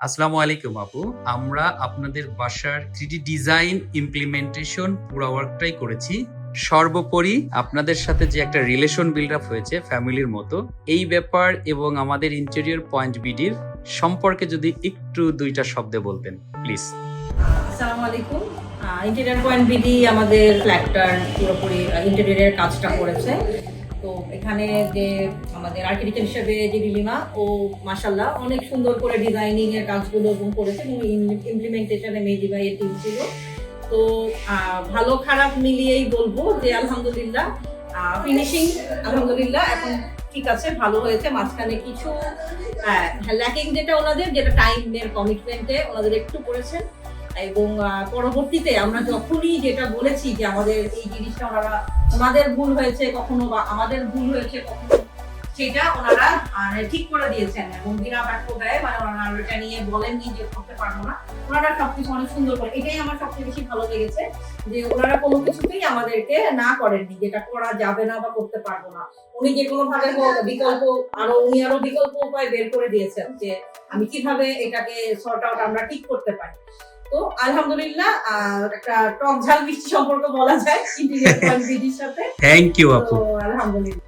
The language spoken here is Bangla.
আসসালামু আলাইকুম আপু। আমরা আপনাদের বাসার 3D ডিজাইন ইমপ্লিমেন্টেশন পুরো ওয়ার্কটাই করেছি। সর্বোপরি আপনাদের সাথে যে একটা রিলেশন বিল্ড আপ হয়েছে ফ্যামিলির মতো, এই ব্যাপার এবং আমাদের ইন্টেরিয়র পয়েন্ট বিডির সম্পর্কে যদি একটু ২টা শব্দে বলতেন প্লিজ। আসসালামু আলাইকুম। ইন্টেরিয়র পয়েন্ট বিডি আমাদের ফ্ল্যাটটার পুরোপুরি ইন্টেরিয়রের কাজটা করেছে। তো এখানে যে আমাদের আর্কিটেক্ট হিসেবে যে রিলিমা, ও মাশাল্লাহ অনেক সুন্দর করে ডিজাইনিং এর কাজগুলো করেছে এবং ইমপ্লিমেন্টেশনে মেহেদি ভাইয়ের টিম ছিল। তো ভালো খারাপ মিলিয়েই বলবো যে আলহামদুলিল্লাহ ফিনিশিং আলহামদুলিল্লাহ এখন ঠিক আছে, ভালো হয়েছে। মাঝখানে কিছু ল্যাকিং যেটা ওনাদের, যেটা টাইমের কমিটমেন্টে ওনাদের একটু করেছেন, এবং পরবর্তীতে আমরা যখনই যেটা বলেছি যে আমাদের এই জিনিসটা ওনাদের ভুল হয়েছে কখনো বা আমাদের ভুল হয়েছে কখনো, সেটা ওনারা ঠিক করে দিয়েছেন এবং বিনা ব্যর্থ ব্যয় ওনারা এটা নিয়ে বলেননি যে করতে পারবো না। ওনারা সবকিছু অনেক সুন্দর করে, এটাই আমার সবচেয়ে বেশি ভালো লেগেছে যে ওনারা কোনো কিছুতেই আমাদেরকে না করেননি যেটা করা যাবে না বা করতে পারবো না। উনি যে কোনো ভাবে বিকল্প উনি আরো বিকল্প উপায় বের করে দিয়েছেন যে আমি কিভাবে এটাকে সর্ট আউট আমরা ঠিক করতে পারি। তো আলহামদুলিল্লাহ একটা টক ঝাল মিষ্টি সম্পর্ক বলা যায় ইন্টেরিয়র পয়েন্ট বিডির সাথে। থ্যাংক ইউ আপু। আলহামদুলিল্লাহ।